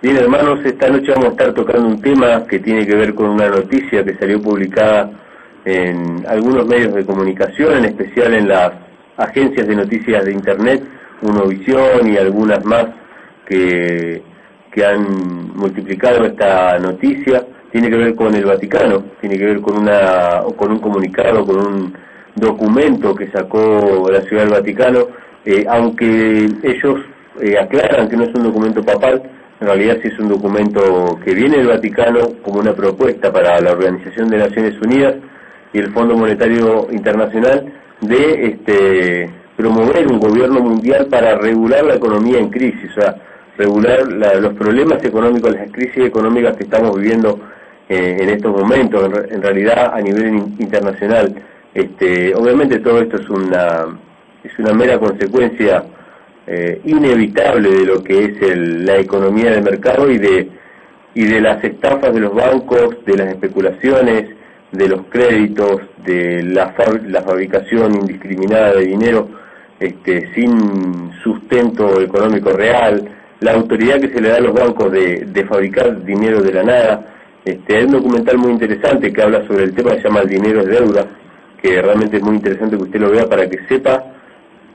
Bien, hermanos, esta noche vamos a estar tocando un tema que tiene que ver con una noticia que salió publicada en algunos medios de comunicación, en especial en las agencias de noticias de Internet, Unovisión y algunas más que han multiplicado esta noticia. Tiene que ver con el Vaticano, tiene que ver con un comunicado, con un documento que sacó la Ciudad del Vaticano, aunque ellos aclaran que no es un documento papal. En realidad sí es un documento que viene del Vaticano como una propuesta para la Organización de Naciones Unidas y el Fondo Monetario Internacional de promover un gobierno mundial para regular la economía en crisis, o sea, regular los problemas económicos, las crisis económicas que estamos viviendo en estos momentos, en realidad a nivel internacional. Obviamente todo esto es una mera consecuencia inevitable de lo que es la economía de mercado y de las estafas de los bancos, de las especulaciones, de los créditos, de la fabricación indiscriminada de dinero sin sustento económico real, la autoridad que se le da a los bancos de fabricar dinero de la nada. Hay un documental muy interesante que habla sobre el tema, que se llama El dinero es deuda, que realmente es muy interesante que usted lo vea para que sepa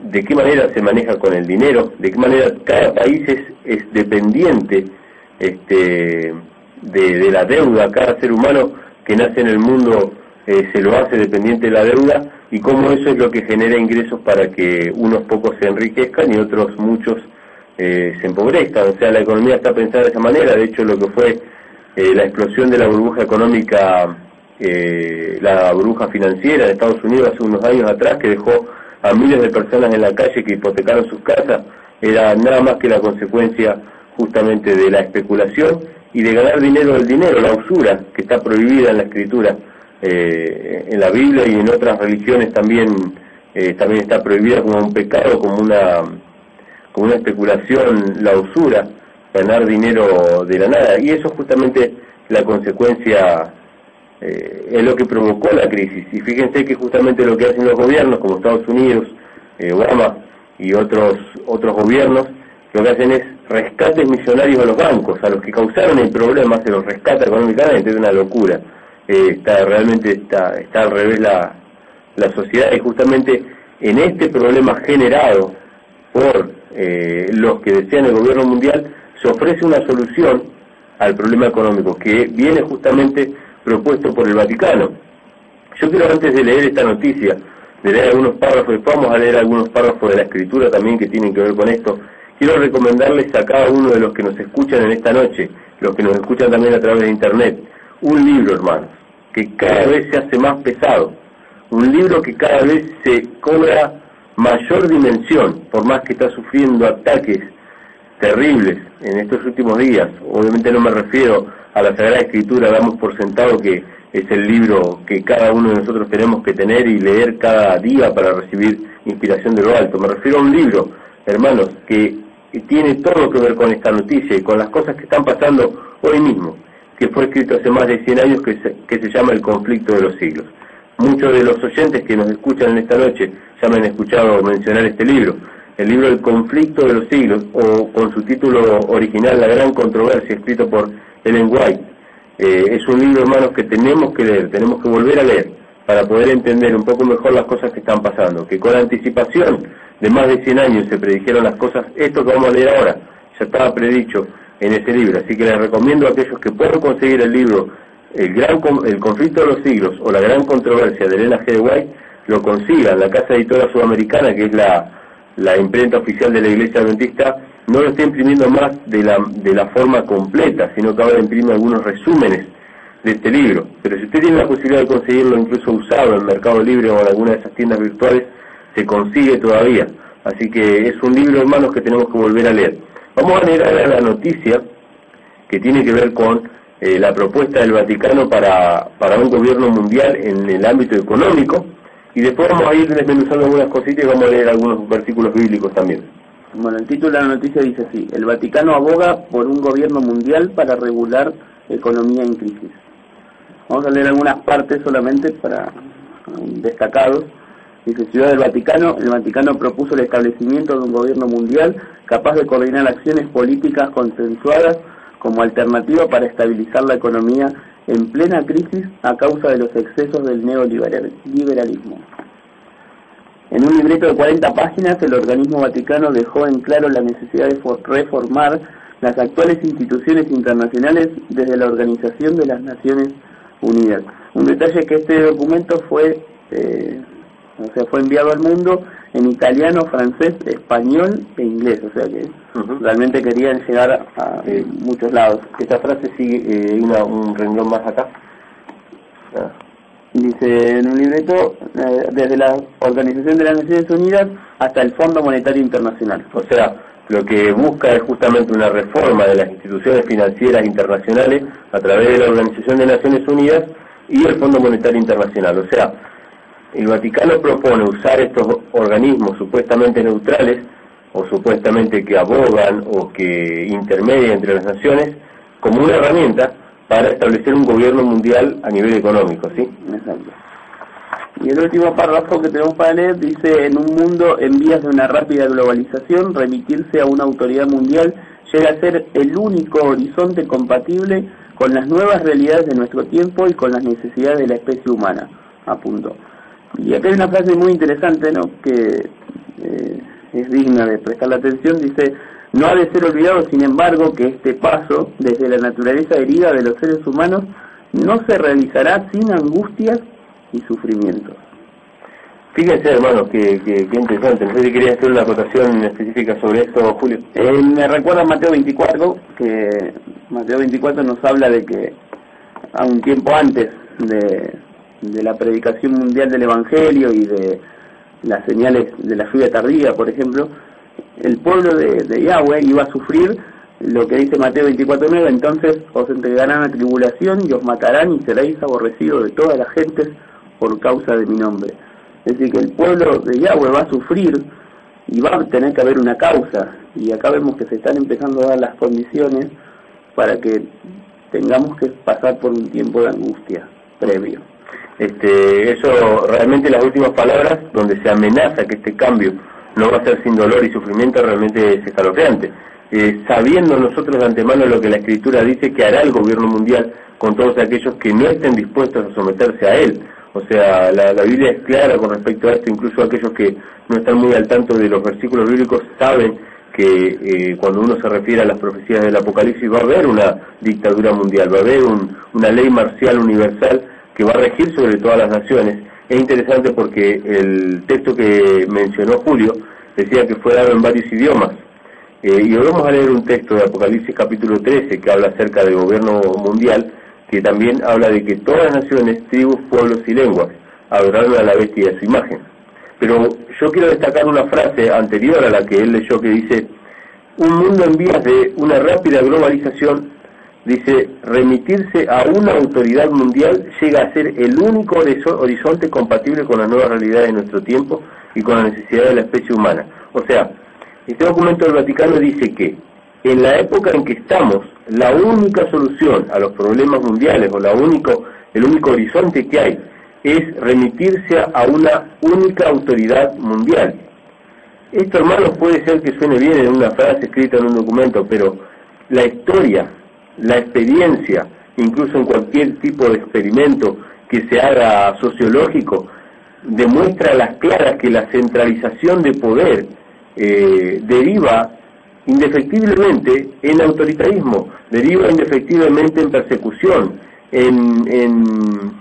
de qué manera se maneja con el dinero, de qué manera cada país es dependiente de la deuda. Cada ser humano que nace en el mundo se lo hace dependiente de la deuda, y cómo eso es lo que genera ingresos para que unos pocos se enriquezcan y otros muchos se empobrezcan. O sea, la economía está pensada de esa manera. De hecho, lo que fue la explosión de la burbuja económica, la burbuja financiera de Estados Unidos hace unos años atrás, que dejó a miles de personas en la calle, que hipotecaron sus casas, era nada más que la consecuencia justamente de la especulación y de ganar dinero del dinero, la usura, que está prohibida en la Escritura, en la Biblia y en otras religiones también está prohibida como un pecado, como una especulación, la usura, ganar dinero de la nada, y eso es justamente la consecuencia. Es lo que provocó la crisis. Y fíjense que justamente lo que hacen los gobiernos como Estados Unidos, Obama y otros gobiernos, lo que hacen es rescates millonarios a los bancos, a los que causaron el problema se los rescata económicamente. Es una locura. Realmente está al revés la sociedad, y justamente en este problema generado por los que desean el gobierno mundial se ofrece una solución al problema económico que viene justamente propuesto por el Vaticano. Yo quiero, antes de leer esta noticia, de leer algunos párrafos, después vamos a leer algunos párrafos de la Escritura también que tienen que ver con esto. Quiero recomendarles a cada uno de los que nos escuchan en esta noche, los que nos escuchan también a través de Internet, un libro, hermanos, que cada vez se hace más pesado, un libro que cada vez se cobra mayor dimensión, por más que está sufriendo ataques terribles en estos últimos días. Obviamente no me refiero a la Sagrada Escritura, damos por sentado que es el libro que cada uno de nosotros tenemos que tener y leer cada día para recibir inspiración de lo alto. Me refiero a un libro, hermanos, que tiene todo que ver con esta noticia y con las cosas que están pasando hoy mismo, que fue escrito hace más de 100 años, que se llama El conflicto de los siglos. Muchos de los oyentes que nos escuchan en esta noche ya me han escuchado mencionar este libro, el libro El conflicto de los siglos, o con su título original La gran controversia, escrito por Ellen White. Es un libro, hermanos, que tenemos que leer, tenemos que volver a leer para poder entender un poco mejor las cosas que están pasando, que con anticipación de más de 100 años se predijeron las cosas. Esto que vamos a leer ahora ya estaba predicho en ese libro, así que les recomiendo a aquellos que puedan conseguir el libro El conflicto de los siglos o La gran controversia de Ellen G. White, lo consigan. La Casa Editora Sudamericana, que es la imprenta oficial de la Iglesia Adventista, no lo está imprimiendo más de la forma completa, sino que ahora imprime algunos resúmenes de este libro. Pero si usted tiene la posibilidad de conseguirlo incluso usado en Mercado Libre o en alguna de esas tiendas virtuales, se consigue todavía. Así que es un libro, hermanos, que tenemos que volver a leer. Vamos a leer ahora la noticia que tiene que ver con la propuesta del Vaticano para un gobierno mundial en el ámbito económico, y después vamos a ir desmenuzando algunas cositas y vamos a leer algunos versículos bíblicos también. Bueno, el título de la noticia dice así: el Vaticano aboga por un gobierno mundial para regular economía en crisis. Vamos a leer algunas partes solamente para destacados. Dice: Ciudad del Vaticano, el Vaticano propuso el establecimiento de un gobierno mundial capaz de coordinar acciones políticas consensuadas como alternativa para estabilizar la economía en plena crisis a causa de los excesos del neoliberalismo. En un libreto de 40 páginas, el organismo vaticano dejó en claro la necesidad de reformar las actuales instituciones internacionales desde la Organización de las Naciones Unidas. Un detalle es que este documento fue enviado al mundo en italiano, francés, español e inglés, o sea que realmente querían llegar a muchos lados. Esta frase sigue un renglón más acá. Dice en un libreto, desde la Organización de las Naciones Unidas hasta el Fondo Monetario Internacional. O sea, lo que busca es justamente una reforma de las instituciones financieras internacionales a través de la Organización de Naciones Unidas y el Fondo Monetario Internacional. O sea, el Vaticano propone usar estos organismos supuestamente neutrales o supuestamente que abogan o que intermedian entre las naciones como una herramienta para establecer un gobierno mundial a nivel económico, ¿sí? Exacto. Y el último párrafo que tenemos para leer dice: en un mundo en vías de una rápida globalización, remitirse a una autoridad mundial llega a ser el único horizonte compatible con las nuevas realidades de nuestro tiempo y con las necesidades de la especie humana, apuntó. Y acá hay una frase muy interesante, ¿no?, que es digna de prestarle atención. Dice: no ha de ser olvidado, sin embargo, que este paso desde la naturaleza herida de los seres humanos no se realizará sin angustias y sufrimientos. Fíjense, hermanos, que interesante. No sé si querías hacer una acotación específica sobre esto, Julio. Me recuerda a Mateo 24, que Mateo 24 nos habla de que a un tiempo antes de la predicación mundial del Evangelio y de las señales de la lluvia tardía, por ejemplo, el pueblo de Yahweh iba a sufrir lo que dice Mateo 24:9: entonces os entregarán a tribulación y os matarán y seréis aborrecidos de todas las gentes por causa de mi nombre. Es decir, que el pueblo de Yahweh va a sufrir y va a tener que haber una causa, y acá vemos que se están empezando a dar las condiciones para que tengamos que pasar por un tiempo de angustia previo. Eso realmente, las últimas palabras donde se amenaza que este cambio no va a ser sin dolor y sufrimiento, realmente es escalofriante. Sabiendo nosotros de antemano lo que la Escritura dice que hará el gobierno mundial con todos aquellos que no estén dispuestos a someterse a él. O sea, la Biblia es clara con respecto a esto. Incluso aquellos que no están muy al tanto de los versículos bíblicos saben que cuando uno se refiere a las profecías del Apocalipsis va a haber una dictadura mundial, va a haber una ley marcial universal que va a regir sobre todas las naciones. Es interesante porque el texto que mencionó Julio decía que fue dado en varios idiomas. Y hoy vamos a leer un texto de Apocalipsis capítulo 13 que habla acerca del gobierno mundial, que también habla de que todas las naciones, tribus, pueblos y lenguas adoraron a la bestia y a su imagen. Pero yo quiero destacar una frase anterior a la que él leyó, que dice: un mundo en vías de una rápida globalización, dice, remitirse a una autoridad mundial llega a ser el único horizonte compatible con las nuevas realidades de nuestro tiempo y con la necesidad de la especie humana. O sea, este documento del Vaticano dice que en la época en que estamos, la única solución a los problemas mundiales, o el único horizonte que hay, es remitirse a una única autoridad mundial. Esto, hermanos, puede ser que suene bien en una frase escrita en un documento, pero la historia, la experiencia, incluso en cualquier tipo de experimento que se haga sociológico, demuestra a las claras que la centralización de poder deriva indefectiblemente en autoritarismo, deriva indefectiblemente en persecución, en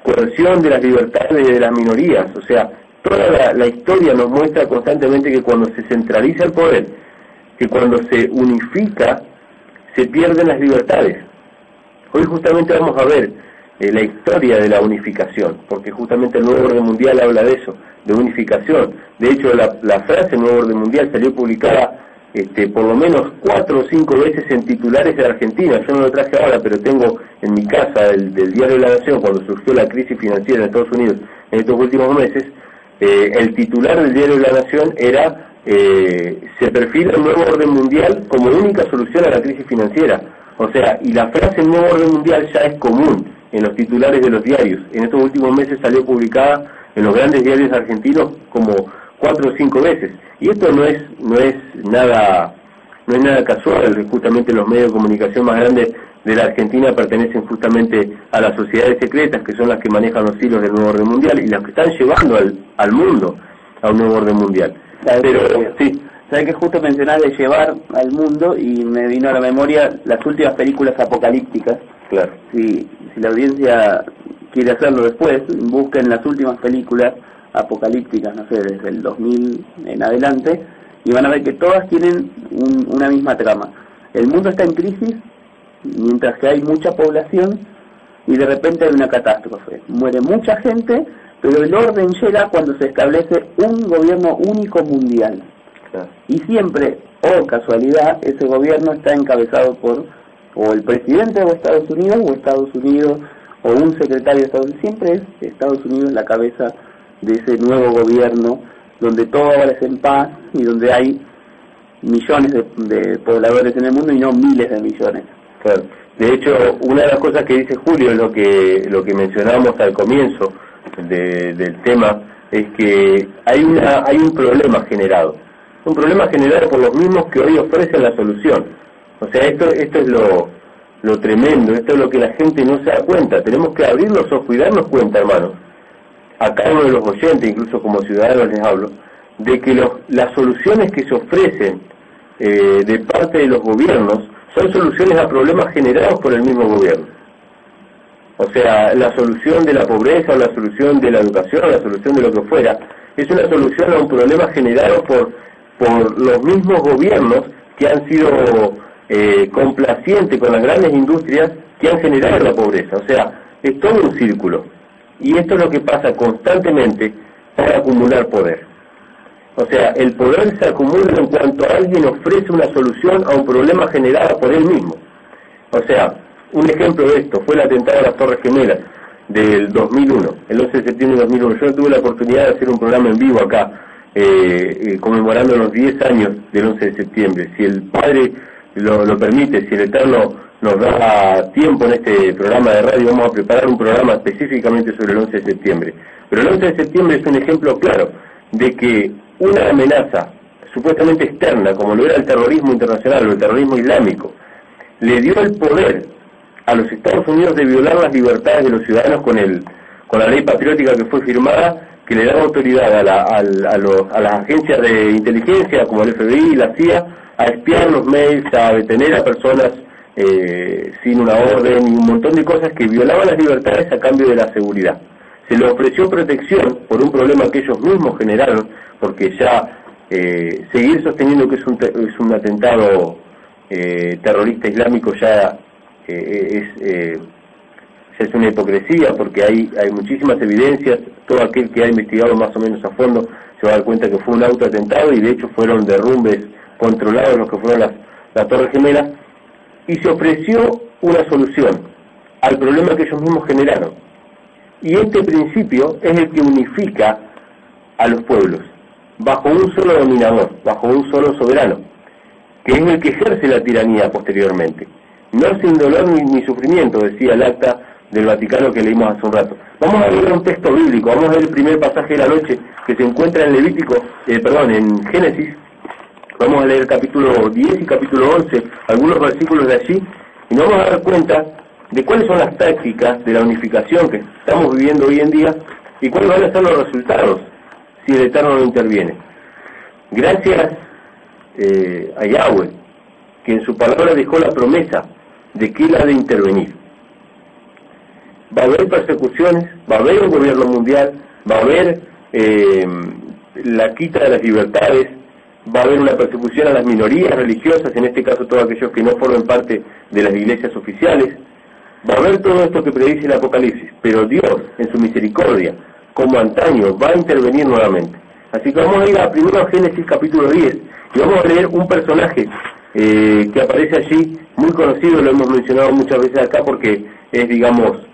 coerción de las libertades de las minorías. O sea, toda la historia nos muestra constantemente que cuando se centraliza el poder, que cuando se unifica, se pierden las libertades. Hoy justamente vamos a ver la historia de la unificación, porque justamente el nuevo orden mundial habla de eso, de unificación. De hecho, la frase nuevo orden mundial salió publicada por lo menos 4 o 5 veces en titulares de Argentina. Yo no lo traje ahora, pero tengo en mi casa del Diario de la Nación, cuando surgió la crisis financiera en Estados Unidos en estos últimos meses, el titular del Diario de la Nación era se perfila el nuevo orden mundial como única solución a la crisis financiera. O sea, y la frase nuevo orden mundial ya es común en los titulares de los diarios. En estos últimos meses salió publicada en los grandes diarios argentinos como 4 o 5 veces. Y esto no es nada no es nada casual, justamente los medios de comunicación más grandes de la Argentina pertenecen justamente a las sociedades secretas, que son las que manejan los hilos del nuevo orden mundial y las que están llevando al mundo a un nuevo orden mundial. ¿Sabes que justo mencionás de llevar al mundo y me vino a la memoria las últimas películas apocalípticas? Claro. Si la audiencia quiere hacerlo después, busquen las últimas películas apocalípticas, no sé, desde el 2000 en adelante, y van a ver que todas tienen una misma trama. El mundo está en crisis, mientras que hay mucha población, y de repente hay una catástrofe. Muere mucha gente, pero el orden llega cuando se establece un gobierno único mundial. Claro. Y siempre, casualidad, ese gobierno está encabezado por o el presidente de Estados Unidos, o un secretario de Estados Unidos. Siempre es Estados Unidos la cabeza de ese nuevo gobierno, donde todo ahora es en paz y donde hay millones de pobladores en el mundo y no miles de millones. Claro. De hecho, una de las cosas que dice Julio es lo que mencionábamos al comienzo del tema, es que hay un problema generado por los mismos que hoy ofrecen la solución. O sea, esto es lo tremendo, esto es lo que la gente no se da cuenta. Tenemos que abrir los ojos y darnos cuenta, hermanos, a cada uno de los oyentes, incluso como ciudadanos les hablo, de que las soluciones que se ofrecen de parte de los gobiernos son soluciones a problemas generados por el mismo gobierno. O sea, la solución de la pobreza, o la solución de la educación, o la solución de lo que fuera, es una solución a un problema generado por los mismos gobiernos que han sido complacientes con las grandes industrias que han generado la pobreza. O sea, es todo un círculo. Y esto es lo que pasa constantemente para acumular poder. O sea, el poder se acumula en cuanto alguien ofrece una solución a un problema generado por él mismo. O sea, un ejemplo de esto fue el atentado a las Torres Gemelas del 2001, el 11 de septiembre de 2001. Yo tuve la oportunidad de hacer un programa en vivo acá, conmemorando los 10 años del 11 de septiembre. Si el Padre lo permite, si el Eterno nos da tiempo en este programa de radio, vamos a preparar un programa específicamente sobre el 11 de septiembre. Pero el 11 de septiembre es un ejemplo claro de que una amenaza supuestamente externa, como lo era el terrorismo internacional o el terrorismo islámico, le dio el poder a los Estados Unidos de violar las libertades de los ciudadanos con la ley patriótica que fue firmada, que le da autoridad a las agencias de inteligencia como el FBI y la CIA a espiar los mails, a detener a personas sin una orden y un montón de cosas que violaban las libertades a cambio de la seguridad. Se le ofreció protección por un problema que ellos mismos generaron, porque ya seguir sosteniendo que es un atentado terrorista islámico ya es una hipocresía, porque hay muchísimas evidencias. Todo aquel que ha investigado más o menos a fondo se va a dar cuenta que fue un autoatentado, y de hecho fueron derrumbes controlados los que fueron las Torres Gemelas, y se ofreció una solución al problema que ellos mismos generaron. Y este principio es el que unifica a los pueblos bajo un solo dominador, bajo un solo soberano, que es el que ejerce la tiranía posteriormente, no sin dolor ni sufrimiento, decía el acta del Vaticano que leímos hace un rato. Vamos a leer un texto bíblico, vamos a ver el primer pasaje de la noche que se encuentra en en Génesis. Vamos a leer capítulo 10 y capítulo 11, algunos versículos de allí, y nos vamos a dar cuenta de cuáles son las tácticas de la unificación que estamos viviendo hoy en día y cuáles van a ser los resultados si el Eterno no interviene. Gracias a Yahweh, que en su palabra dejó la promesa de que Él ha de intervenir. Va a haber persecuciones, va a haber un gobierno mundial, va a haber la quita de las libertades, va a haber una persecución a las minorías religiosas, en este caso todos aquellos que no formen parte de las iglesias oficiales. Va a haber todo esto que predice el Apocalipsis, pero Dios, en su misericordia, como antaño, va a intervenir nuevamente. Así que vamos a ir primero a Génesis capítulo 10, y vamos a leer un personaje que aparece allí, muy conocido, lo hemos mencionado muchas veces acá, porque es, digamos,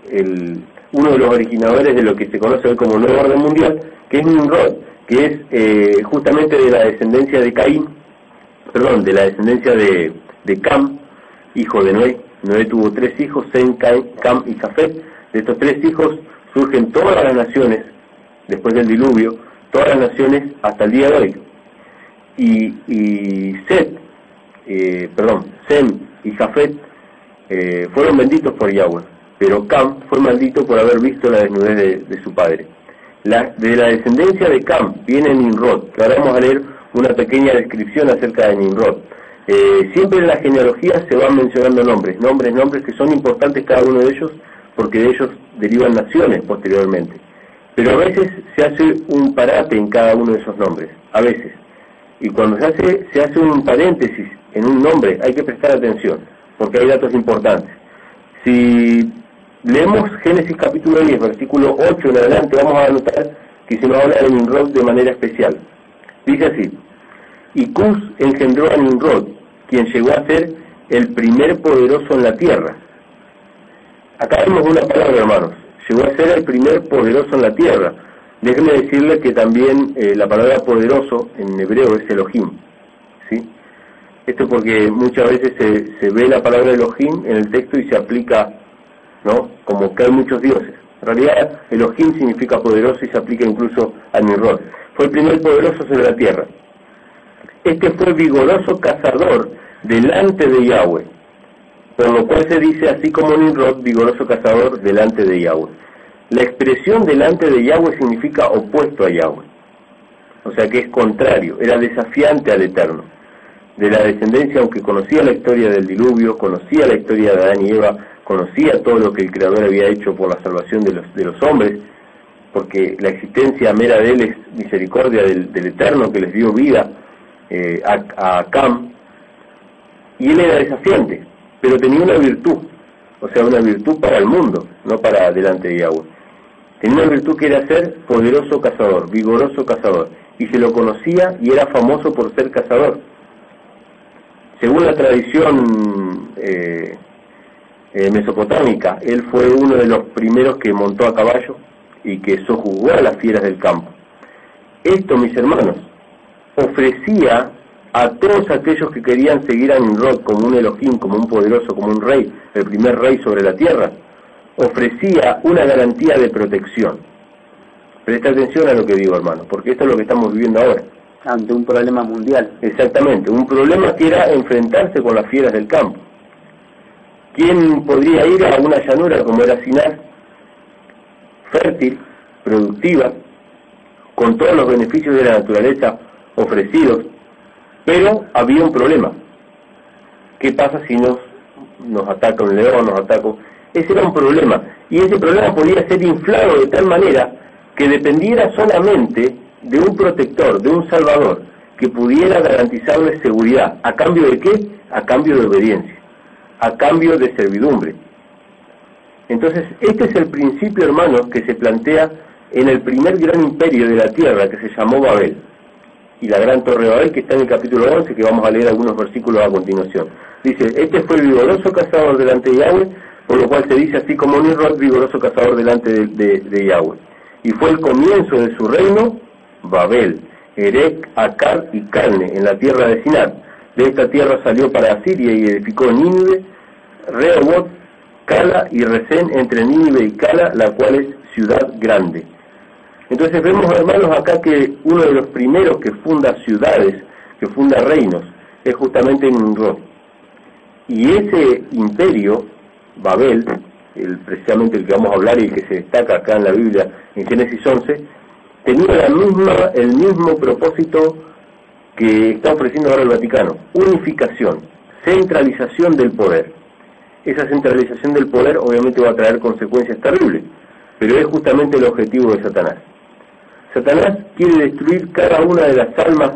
uno de los originadores de lo que se conoce hoy como Nuevo Orden Mundial, que es Nimrod, que es justamente de la descendencia de de la descendencia de Cam, hijo de Noé. Noé tuvo 3 hijos, Sem, Cam y Jafet. De estos 3 hijos surgen todas las naciones, después del diluvio, todas las naciones hasta el día de hoy. Y Set, Sem y Jafet fueron benditos por Yahweh, pero Cam fue maldito por haber visto la desnudez de su padre. De la descendencia de Cam viene Nimrod, que ahora vamos a leer una pequeña descripción acerca de Nimrod. Siempre en la genealogía se van mencionando nombres que son importantes cada uno de ellos, porque de ellos derivan naciones posteriormente. Pero a veces se hace un parate en cada uno de esos nombres, a veces. Y cuando se hace un paréntesis en un nombre, hay que prestar atención, porque hay datos importantes. Si leemos Génesis capítulo 10, versículo 8 en adelante, vamos a notar que se nos habla de Nimrod de manera especial. Dice así: y Cus engendró a Nimrod, quien llegó a ser el primer poderoso en la tierra. Acá vemos una palabra, hermanos: llegó a ser el primer poderoso en la tierra. Déjenme decirle que también la palabra poderoso en hebreo es Elohim, ¿sí? Esto porque muchas veces se ve la palabra Elohim en el texto y se aplica, ¿no?, como que hay muchos dioses. En realidad Elohim significa poderoso y se aplica incluso a Nimrod. Fue el primer poderoso sobre la tierra. Este fue vigoroso cazador delante de Yahweh, por lo cual se dice así como Nimrod, vigoroso cazador delante de Yahweh. La expresión delante de Yahweh significa opuesto a Yahweh, o sea que es contrario, era desafiante al Eterno. De la descendencia, aunque conocía la historia del diluvio, conocía la historia de Adán y Eva, conocía todo lo que el Creador había hecho por la salvación de los hombres, porque la existencia mera de él es misericordia del Eterno que les dio vida a Cam, y él era desafiante, pero tenía una virtud, o sea, una virtud para el mundo, no para delante de Yahweh. Tenía una virtud que era ser poderoso cazador, vigoroso cazador, y se lo conocía y era famoso por ser cazador. Según la tradición mesopotámica, él fue uno de los primeros que montó a caballo y que sojuzgó a las fieras del campo. Esto, mis hermanos, ofrecía a todos aquellos que querían seguir a Nimrod como un Elohim, como un poderoso, como un rey, el primer rey sobre la tierra, ofrecía una garantía de protección. Presta atención a lo que digo, hermano, porque esto es lo que estamos viviendo ahora. Ante un problema mundial. Exactamente, un problema que era enfrentarse con las fieras del campo. ¿Quién podría ir a una llanura como era Sinar, fértil, productiva, con todos los beneficios de la naturaleza ofrecidos? Pero había un problema. ¿Qué pasa si nos ataca un león, nos ataca? Ese era un problema, y ese problema podía ser inflado de tal manera que dependiera solamente de un protector, de un salvador, que pudiera garantizarle seguridad. ¿A cambio de qué? A cambio de obediencia, a cambio de servidumbre. Entonces, este es el principio, hermanos, que se plantea en el primer gran imperio de la tierra, que se llamó Babel, y la gran torre de Babel, que está en el capítulo 11, que vamos a leer algunos versículos a continuación. Dice: este fue el vigoroso cazador delante de Yahweh, por lo cual se dice así como Nimrod, vigoroso cazador delante de Yahweh. Y fue el comienzo de su reino, Babel, Erec, Acar y Calne, en la tierra de Sinar. De esta tierra salió para Asiria y edificó Nínive, Rehoboth, Cala y Resén, entre Nínive y Cala, la cual es ciudad grande. Entonces vemos, hermanos, acá que uno de los primeros que funda ciudades, que funda reinos, es justamente Nimrod. Y ese imperio, Babel, precisamente el que vamos a hablar y el que se destaca acá en la Biblia, en Génesis 11, tenía el mismo propósito que está ofreciendo ahora el Vaticano: unificación, centralización del poder. Esa centralización del poder obviamente va a traer consecuencias terribles, pero es justamente el objetivo de Satanás. Satanás quiere destruir cada una de las almas,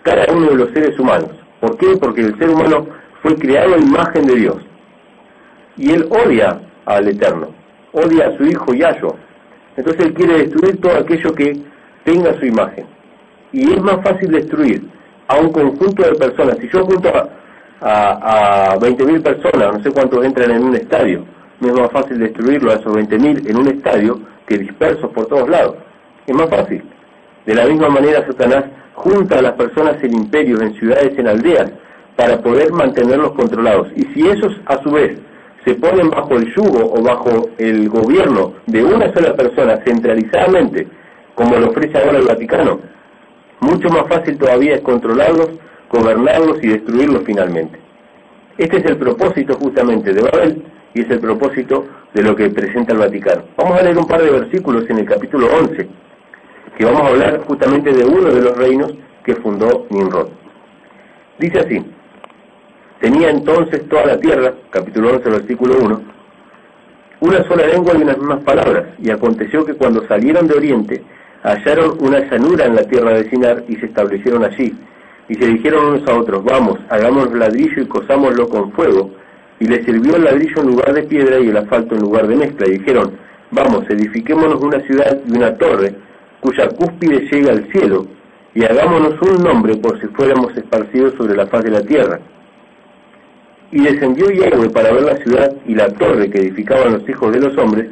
cada uno de los seres humanos. ¿Por qué? Porque el ser humano fue creado a imagen de Dios, y él odia al Eterno, odia a su hijo Yahshua. Entonces él quiere destruir todo aquello que tenga su imagen, y es más fácil destruir a un conjunto de personas. Si yo junto a 20.000 personas, no sé cuántos entran en un estadio, me es más fácil destruirlo a esos 20.000 en un estadio que dispersos por todos lados. Es más fácil. De la misma manera, Satanás junta a las personas en imperios, en ciudades, en aldeas, para poder mantenerlos controlados. Y si esos, a su vez, se ponen bajo el yugo o bajo el gobierno de una sola persona centralizadamente, como lo ofrece ahora el Vaticano, mucho más fácil todavía es controlarlos gobernarlos y destruirlos finalmente. Este es el propósito justamente de Babel y es el propósito de lo que presenta el Vaticano. Vamos a leer un par de versículos en el capítulo 11, que vamos a hablar justamente de uno de los reinos que fundó Nimrod. Dice así: tenía entonces toda la tierra, capítulo 11, versículo 1, una sola lengua y unas mismas palabras, y aconteció que cuando salieron de oriente, hallaron una llanura en la tierra de Sinar y se establecieron allí, y se dijeron unos a otros: vamos, hagamos ladrillo y cosámoslo con fuego, y les sirvió el ladrillo en lugar de piedra y el asfalto en lugar de mezcla, y dijeron: vamos, edifiquémonos una ciudad y una torre, cuya cúspide llega al cielo, y hagámonos un nombre por si fuéramos esparcidos sobre la faz de la tierra. Y descendió Yahweh para ver la ciudad y la torre que edificaban los hijos de los hombres,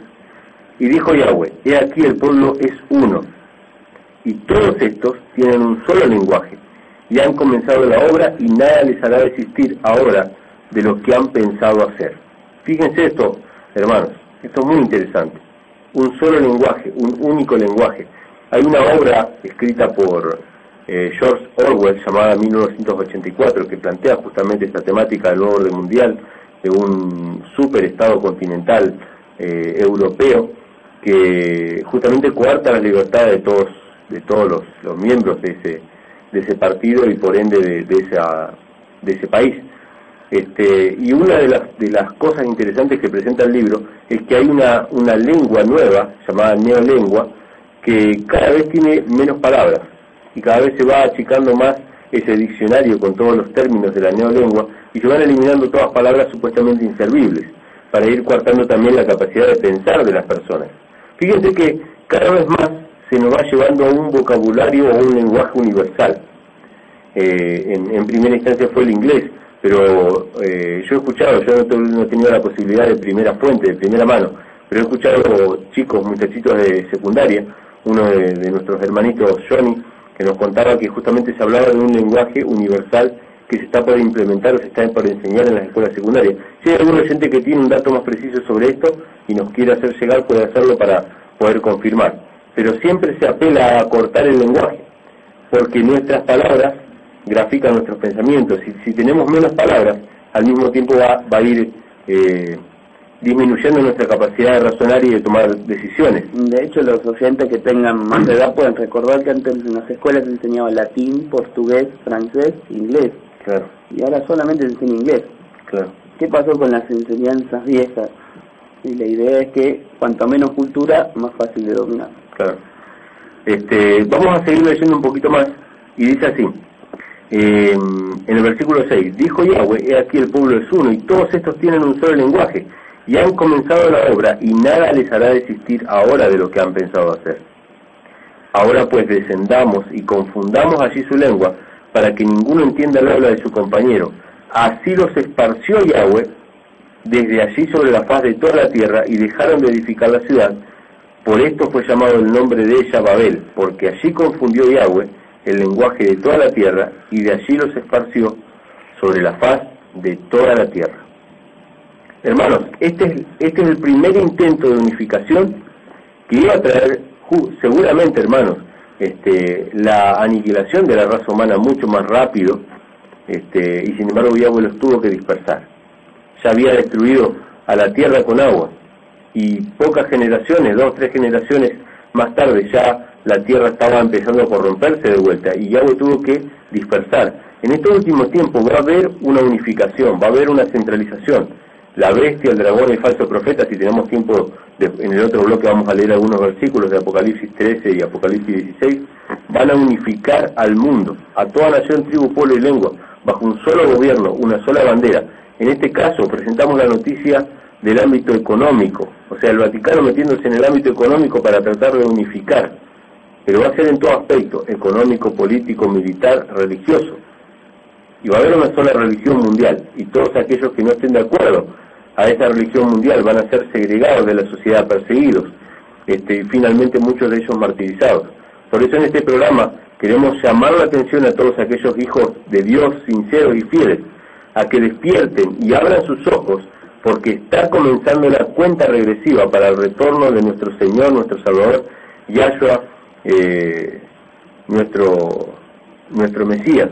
y dijo Yahweh: he aquí el pueblo es uno, y todos estos tienen un solo lenguaje, y han comenzado la obra, y nada les hará desistir ahora de lo que han pensado hacer. Fíjense esto, hermanos, esto es muy interesante. Un solo lenguaje, un único lenguaje. Hay una obra escrita por George Orwell llamada 1984 que plantea justamente esta temática del nuevo orden mundial, de un superestado continental europeo que justamente coarta las libertades de todos los miembros de ese partido y por ende de ese país. Y una de las cosas interesantes que presenta el libro es que hay una lengua nueva llamada neolengua que cada vez tiene menos palabras y cada vez se va achicando más ese diccionario con todos los términos de la neolengua y se van eliminando todas palabras supuestamente inservibles para ir coartando también la capacidad de pensar de las personas. Fíjense que cada vez más se nos va llevando a un vocabulario o un lenguaje universal. En primera instancia fue el inglés, pero yo he escuchado, yo no he tenido la posibilidad de primera fuente, de primera mano, pero he escuchado chicos, muchachitos de secundaria, uno de nuestros hermanitos, Johnny, que nos contaba que justamente se hablaba de un lenguaje universal que se está por implementar o se está por enseñar en las escuelas secundarias. Si hay algún oyente que tiene un dato más preciso sobre esto y nos quiere hacer llegar, puede hacerlo para poder confirmar. Pero siempre se apela a cortar el lenguaje, porque nuestras palabras grafican nuestros pensamientos. Si tenemos menos palabras, al mismo tiempo va a ir disminuyendo nuestra capacidad de razonar y de tomar decisiones. De hecho, los oyentes que tengan más de edad pueden recordar que antes en las escuelas se enseñaba latín, portugués, francés, inglés. Claro. Y ahora solamente se enseña inglés. Claro. ¿Qué pasó con las enseñanzas viejas? Y la idea es que cuanto menos cultura, más fácil de dominar. Claro. Vamos a seguir leyendo un poquito más, y dice así, en el versículo 6, dijo Yahweh: he aquí el pueblo es uno, y todos estos tienen un solo lenguaje, y han comenzado la obra, y nada les hará desistir ahora de lo que han pensado hacer. Ahora pues descendamos y confundamos allí su lengua, para que ninguno entienda el habla de su compañero. Así los esparció Yahweh desde allí sobre la faz de toda la tierra, y dejaron de edificar la ciudad. Por esto fue llamado el nombre de ella Babel, porque allí confundió Yahweh el lenguaje de toda la tierra, y de allí los esparció sobre la faz de toda la tierra. Hermanos, este es el primer intento de unificación que iba a traer seguramente, hermanos, la aniquilación de la raza humana mucho más rápido, y sin embargo Yahweh los tuvo que dispersar. Ya había destruido a la tierra con agua, y pocas generaciones, 2 o 3 generaciones más tarde, ya la tierra estaba empezando a corromperse de vuelta, y Yahweh tuvo que dispersar. En estos últimos tiempos va a haber una unificación, va a haber una centralización. La bestia, el dragón y el falso profeta, si tenemos tiempo, en el otro bloque vamos a leer algunos versículos de Apocalipsis 13 y Apocalipsis 16, van a unificar al mundo, a toda nación, tribu, pueblo y lengua, bajo un solo gobierno, una sola bandera. En este caso presentamos la noticia del ámbito económico, o sea, el Vaticano metiéndose en el ámbito económico para tratar de unificar, pero va a ser en todo aspecto, económico, político, militar, religioso. Y va a haber una sola religión mundial, y todos aquellos que no estén de acuerdo a esa religión mundial van a ser segregados de la sociedad, perseguidos, y finalmente muchos de ellos martirizados. Por eso en este programa queremos llamar la atención a todos aquellos hijos de Dios sinceros y fieles, a que despierten y abran sus ojos, porque está comenzando la cuenta regresiva para el retorno de nuestro Señor, nuestro Salvador, Yahshua, nuestro Mesías.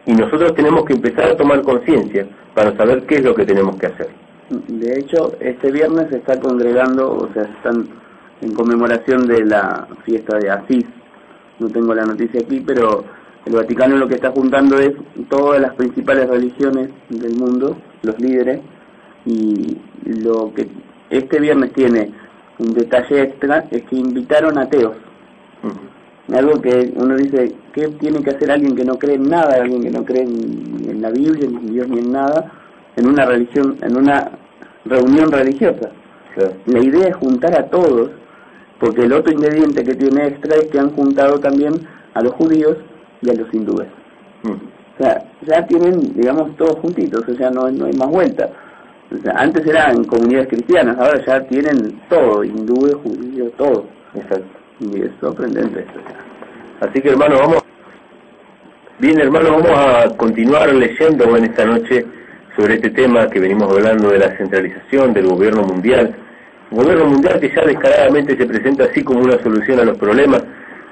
y nosotros tenemos que empezar a tomar conciencia para saber qué es lo que tenemos que hacer. De hecho, este viernes se está congregando, o sea, están en conmemoración de la fiesta de Asís. No tengo la noticia aquí, pero el Vaticano lo que está juntando es todas las principales religiones del mundo, los líderes, y lo que este viernes tiene un detalle extra es que invitaron ateos. Algo que uno dice, ¿qué tiene que hacer alguien que no cree en nada, alguien que no cree ni en la Biblia, ni en Dios, ni en nada, en una religión, en una reunión religiosa? Claro. La idea es juntar a todos, porque el otro ingrediente que tiene extra es que han juntado también a los judíos y a los hindúes. O sea, ya tienen, digamos, todos juntitos, o sea, no hay más vuelta. O sea, antes eran comunidades cristianas, ahora ya tienen todo, hindúes, judíos, todo. Exacto. Y es sorprendente esto. Así que, hermano, vamos a continuar leyendo en esta noche sobre este tema que venimos hablando de la centralización del gobierno mundial. Un gobierno mundial que ya descaradamente se presenta así como una solución a los problemas,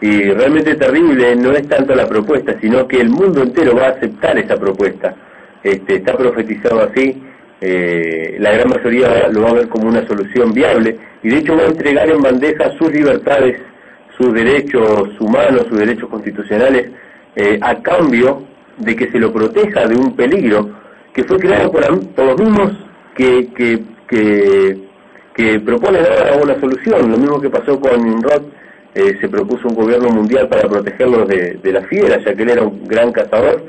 y realmente terrible no es tanto la propuesta, sino que el mundo entero va a aceptar esa propuesta. Está profetizado así, la gran mayoría lo va a ver como una solución viable, y de hecho va a entregar en bandeja sus libertades, sus derechos humanos, sus derechos constitucionales, a cambio de que se lo proteja de un peligro que fue creado por los mismos que proponen ahora una solución. Lo mismo que pasó con Nimrod, se propuso un gobierno mundial para protegerlos de la fiera, ya que él era un gran cazador.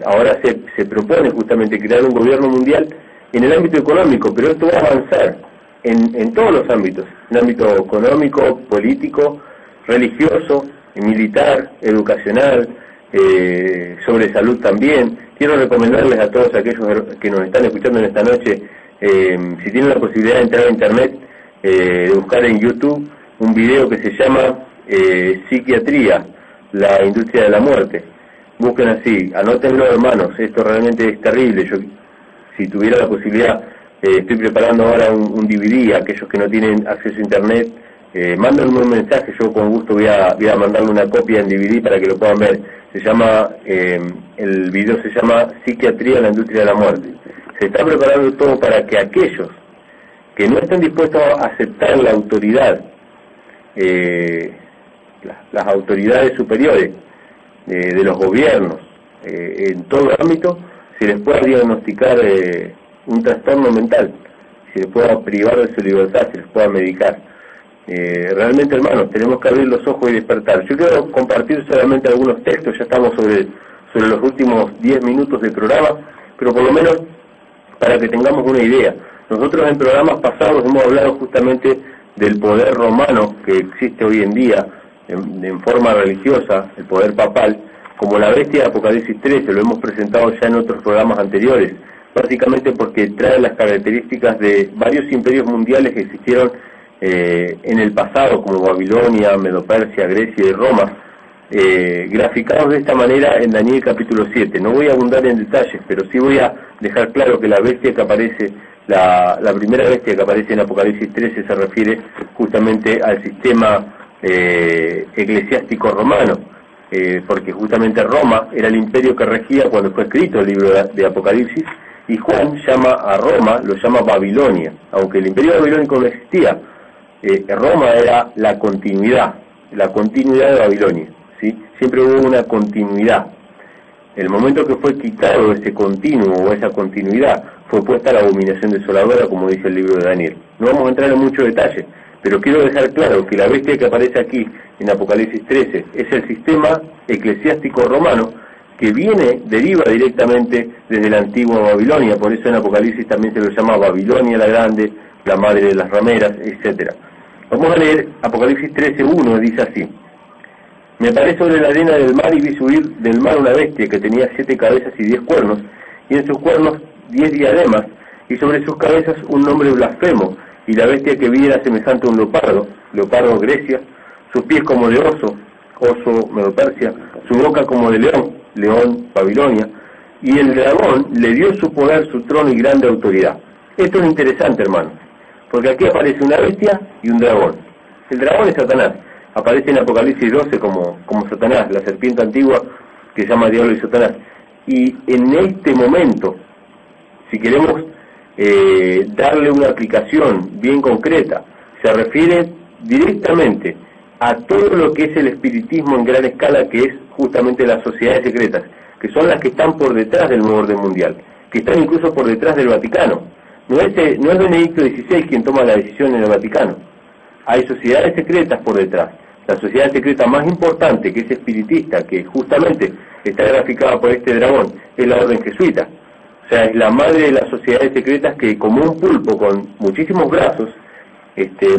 Ahora se propone justamente crear un gobierno mundial en el ámbito económico, pero esto va a avanzar en todos los ámbitos, en el ámbito económico, político, religioso, militar, educacional, sobre salud también. Quiero recomendarles a todos aquellos que nos están escuchando en esta noche, si tienen la posibilidad de entrar a internet, de buscar en YouTube un video que se llama Psiquiatría, la industria de la muerte. Busquen así, anótenlo, hermanos, esto realmente es terrible. Yo, si tuviera la posibilidad, estoy preparando ahora un DVD. Aquellos que no tienen acceso a internet, mándenme un mensaje, yo con gusto voy a mandarle una copia en DVD para que lo puedan ver. Se llama, el video se llama Psiquiatría, la industria de la muerte. Se está preparando todo para que aquellos que no estén dispuestos a aceptar la autoridad, las autoridades superiores de los gobiernos, en todo ámbito, se les pueda diagnosticar un trastorno mental, se les pueda privar de su libertad, se les pueda medicar. Realmente, hermanos, tenemos que abrir los ojos y despertar. Yo quiero compartir solamente algunos textos, ya estamos sobre los últimos 10 minutos del programa, pero por lo menos para que tengamos una idea. Nosotros en programas pasados hemos hablado justamente del poder romano que existe hoy en día en forma religiosa, el poder papal, como la bestia de Apocalipsis 13, lo hemos presentado ya en otros programas anteriores, básicamente porque trae las características de varios imperios mundiales que existieron en el pasado, como Babilonia, Medo-Persia, Grecia y Roma, graficados de esta manera en Daniel capítulo 7. No voy a abundar en detalles, pero sí voy a dejar claro que la bestia que aparece, la primera bestia que aparece en Apocalipsis 13 se refiere justamente al sistema eclesiástico romano, porque justamente Roma era el imperio que regía cuando fue escrito el libro de Apocalipsis, y Juan llama a Roma, lo llama Babilonia, aunque el imperio babilónico no existía. Roma era la continuidad de Babilonia, ¿sí? Siempre hubo una continuidad. El momento que fue quitado ese continuo o esa continuidad, fue puesta la abominación desoladora, como dice el libro de Daniel. No vamos a entrar en muchos detalles, pero quiero dejar claro que la bestia que aparece aquí en Apocalipsis 13 es el sistema eclesiástico romano que deriva directamente desde la antigua Babilonia. Por eso en Apocalipsis también se lo llama Babilonia la Grande, la madre de las rameras, etcétera. Vamos a leer Apocalipsis 13:1, dice así: Me paré sobre la arena del mar y vi subir del mar una bestia que tenía 7 cabezas y 10 cuernos, y en sus cuernos 10 diademas, y sobre sus cabezas un nombre blasfemo, y la bestia que vi era semejante a un leopardo Grecia, sus pies como de oso Medo-Persia, su boca como de león Babilonia, y el dragón le dio su poder, su trono y grande autoridad. Esto es interesante, hermano, porque aquí aparece una bestia y un dragón. El dragón es Satanás, aparece en Apocalipsis 12 como Satanás, la serpiente antigua, que se llama Diablo y Satanás. Y en este momento, si queremos darle una aplicación bien concreta, se refiere directamente a todo lo que es el espiritismo en gran escala, que es justamente las sociedades secretas, que son las que están por detrás del nuevo orden mundial, que están incluso por detrás del Vaticano. No es Benedicto XVI quien toma la decisión en el Vaticano. Hay sociedades secretas por detrás. La sociedad secreta más importante, que es espiritista, que justamente está graficada por este dragón, es la Orden Jesuita. O sea, es la madre de las sociedades secretas que, como un pulpo con muchísimos brazos,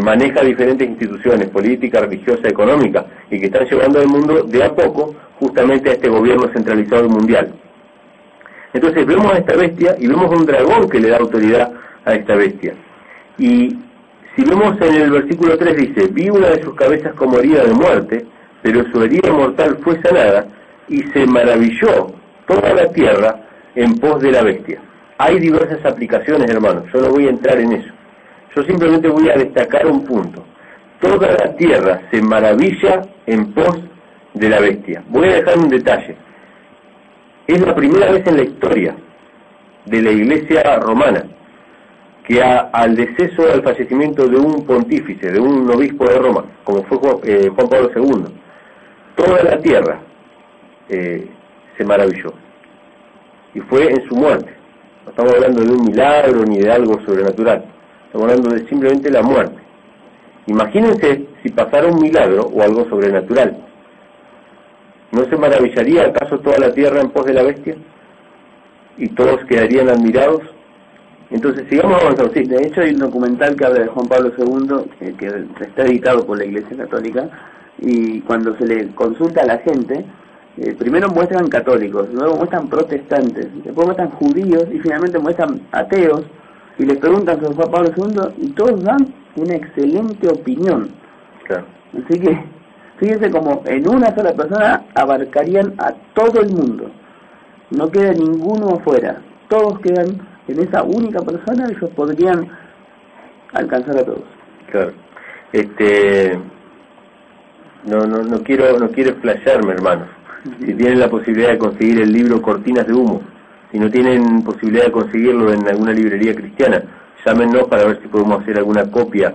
maneja diferentes instituciones, política, religiosa, económica, y que están llevando al mundo de a poco justamente a este gobierno centralizado mundial. Entonces vemos a esta bestia y vemos un dragón que le da autoridad a esta bestia. Y si vemos en el versículo 3 dice, vi una de sus cabezas como herida de muerte, pero su herida mortal fue sanada, y se maravilló toda la tierra en pos de la bestia. Hay diversas aplicaciones, hermanos, yo no voy a entrar en eso. Yo simplemente voy a destacar un punto. Toda la tierra se maravilla en pos de la bestia. Voy a dejar un detalle. Es la primera vez en la historia de la Iglesia romana que al deceso, al fallecimiento de un pontífice, de un obispo de Roma, como fue Juan Pablo II, toda la tierra se maravilló. Y fue en su muerte. No estamos hablando de un milagro ni de algo sobrenatural. Estamos hablando de simplemente la muerte. Imagínense si pasara un milagro o algo sobrenatural. ¿No se maravillaría acaso toda la tierra en pos de la bestia? ¿Y todos quedarían admirados? Entonces sigamos avanzando. Sí, de hecho hay un documental que habla de Juan Pablo II, que está editado por la Iglesia Católica, y cuando se le consulta a la gente, primero muestran católicos, luego muestran protestantes, después muestran judíos y finalmente muestran ateos, y les preguntan sobre Juan Pablo II y todos dan una excelente opinión. Claro. Así que fíjense como en una sola persona abarcarían a todo el mundo, no queda ninguno afuera, todos quedan en esa única persona, ellos podrían alcanzar a todos. Claro. No quiero explayarme, hermanos. Si tienen la posibilidad de conseguir el libro Cortinas de Humo, si no tienen posibilidad de conseguirlo en alguna librería cristiana, llámenos para ver si podemos hacer alguna copia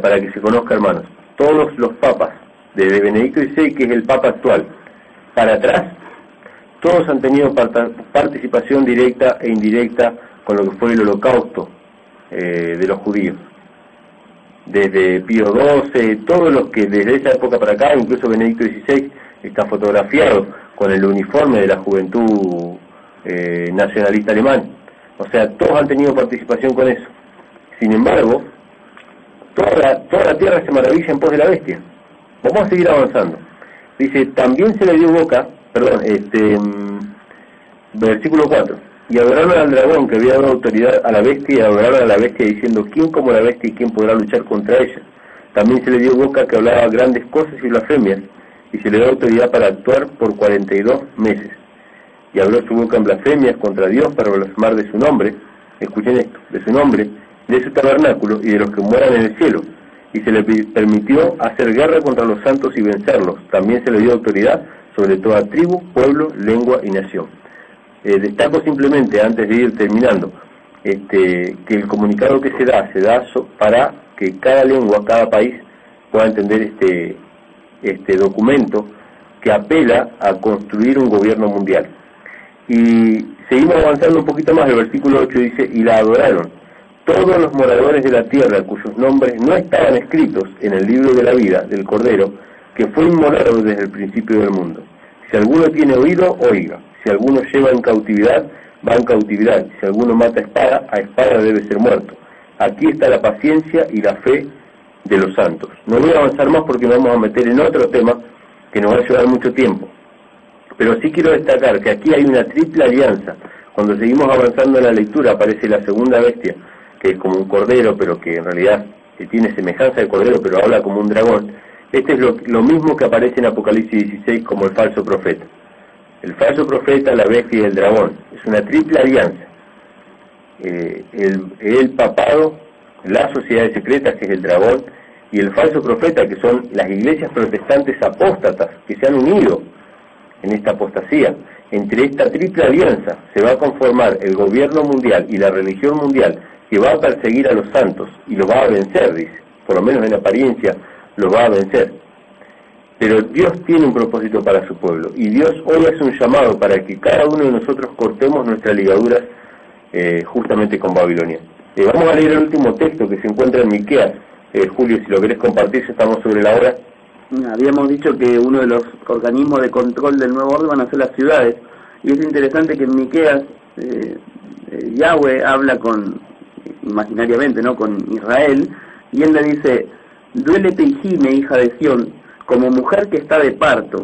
para que se conozca, hermanos. Todos los papas, desde Benedicto XVI, que es el papa actual, para atrás, todos han tenido participación directa e indirecta con lo que fue el holocausto de los judíos. Desde Pío XII, todos los que desde esa época para acá, incluso Benedicto XVI, está fotografiado con el uniforme de la juventud nacionalista alemán. O sea, todos han tenido participación con eso. Sin embargo, toda la tierra se maravilla en pos de la bestia. Vamos a seguir avanzando. Dice, también se le dio boca, versículo 4, y adoraron al dragón que había dado autoridad a la bestia, y adoraron a la bestia diciendo, ¿quién como la bestia y quién podrá luchar contra ella? También se le dio boca que hablaba grandes cosas y blasfemias, y se le dio autoridad para actuar por 42 meses. Y abrió su boca en blasfemias contra Dios para blasfemar de su nombre, escuchen esto, de su nombre, de su tabernáculo y de los que mueran en el cielo. Y se le permitió hacer guerra contra los santos y vencerlos. También se le dio autoridad sobre toda tribu, pueblo, lengua y nación. Destaco simplemente, antes de ir terminando, que el comunicado que se da para que cada lengua, cada país pueda entender este documento que apela a construir un gobierno mundial. Y seguimos avanzando un poquito más. El versículo 8 dice, y la adoraron todos los moradores de la tierra cuyos nombres no estaban escritos en el libro de la vida del Cordero, que fue inmolado desde el principio del mundo. Si alguno tiene oído, oiga. Si alguno lleva en cautividad, va en cautividad. Si alguno mata a espada debe ser muerto. Aquí está la paciencia y la fe de los santos. No voy a avanzar más porque nos vamos a meter en otro tema que nos va a llevar mucho tiempo. Pero sí quiero destacar que aquí hay una triple alianza. Cuando seguimos avanzando en la lectura aparece la segunda bestia, que es como un cordero, pero que en realidad tiene semejanza de cordero, pero habla como un dragón. Este es lo mismo que aparece en Apocalipsis 16 como el falso profeta. El falso profeta, la bestia y el dragón. Es una triple alianza. El papado, las sociedades secretas, que es el dragón, y el falso profeta, que son las iglesias protestantes apóstatas, que se han unido en esta apostasía. Entre esta triple alianza se va a conformar el gobierno mundial y la religión mundial, que va a perseguir a los santos y los va a vencer, dice, por lo menos en apariencia los va a vencer. Pero Dios tiene un propósito para su pueblo, y Dios hoy hace un llamado para que cada uno de nosotros cortemos nuestras ligaduras justamente con Babilonia. Vamos a leer el último texto que se encuentra en Miqueas. Julio, si lo querés compartir, ya estamos sobre la hora. Habíamos dicho que uno de los organismos de control del nuevo orden van a ser las ciudades, y es interesante que en Miqueas Yahweh habla imaginariamente, ¿no?, con Israel, y él le dice: duélete y gime, hija de Sión, como mujer que está de parto,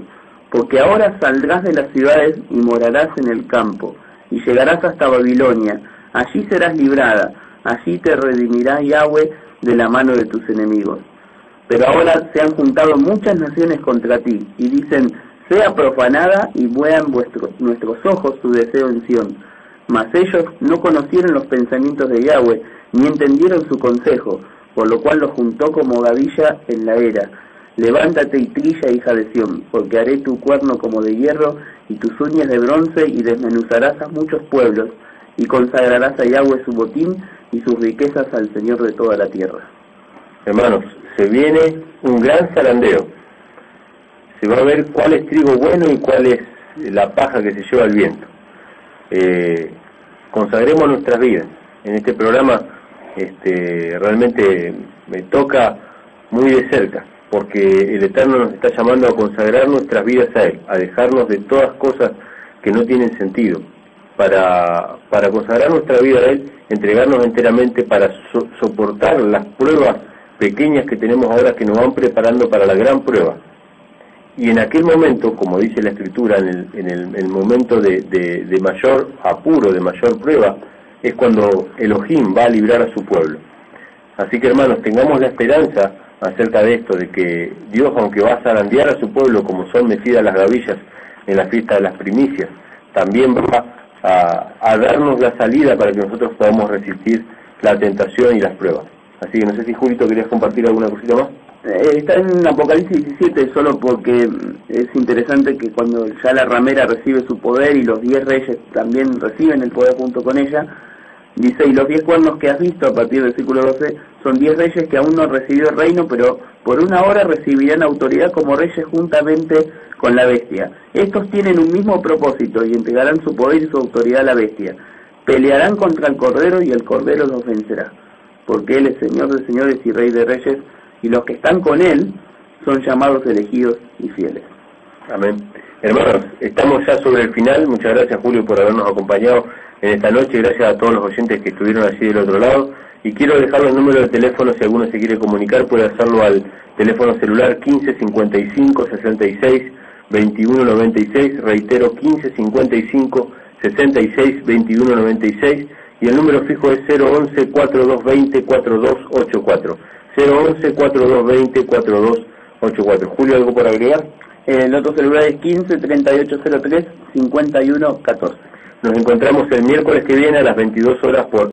porque ahora saldrás de las ciudades y morarás en el campo, y llegarás hasta Babilonia, allí serás librada, allí te redimirá Yahweh de la mano de tus enemigos. Pero ahora se han juntado muchas naciones contra ti, y dicen: sea profanada y vean nuestros ojos su deseo en Sión. Mas ellos no conocieron los pensamientos de Yahweh, ni entendieron su consejo, por lo cual los juntó como gavilla en la era. Levántate y trilla, hija de Sión, porque haré tu cuerno como de hierro, y tus uñas de bronce, y desmenuzarás a muchos pueblos, y consagrarás a Yahweh su botín, y sus riquezas al Señor de toda la tierra. Hermanos, se viene un gran zarandeo. Se va a ver cuál es trigo bueno y cuál es la paja que se lleva el viento. Consagremos nuestras vidas. En este programa realmente me toca muy de cerca, porque el Eterno nos está llamando a consagrar nuestras vidas a Él, a dejarnos de todas cosas que no tienen sentido, para consagrar nuestra vida a Él, entregarnos enteramente para soportar las pruebas pequeñas que tenemos ahora, que nos van preparando para la gran prueba. Y en aquel momento, como dice la Escritura, en el momento de mayor apuro, de mayor prueba, es cuando Elohim va a librar a su pueblo. Así que, hermanos, tengamos la esperanza acerca de esto, de que Dios, aunque va a zarandear a su pueblo como son mecidas las gavillas en la fiesta de las primicias, también va a darnos la salida para que nosotros podamos resistir la tentación y las pruebas. Así que no sé si, Julito, querías compartir alguna cosita más. Está en Apocalipsis 17 solo porque es interesante que cuando ya la ramera recibe su poder y los 10 reyes también reciben el poder junto con ella, dice: y los 10 cuernos que has visto, a partir del versículo 12, son 10 reyes que aún no han recibido el reino, pero por una hora recibirán autoridad como reyes juntamente con la bestia. Estos tienen un mismo propósito y entregarán su poder y su autoridad a la bestia. Pelearán contra el Cordero y el Cordero los vencerá, porque Él es Señor de señores y Rey de reyes, y los que están con Él son llamados, elegidos y fieles. Amén. Hermanos, estamos ya sobre el final. Muchas gracias, Julio, por habernos acompañado en esta noche. Gracias a todos los oyentes que estuvieron allí del otro lado. Y quiero dejar los números de teléfono, si alguno se quiere comunicar, puede hacerlo al teléfono celular 15 55 66 21 96. Reitero, 15 55 66 21 96. Y el número fijo es 011 4220 4284. 011 4220 4284. Julio, ¿algo por agregar? El otro celular es 15 3803 51 14. Nos encontramos el miércoles que viene a las 22 horas por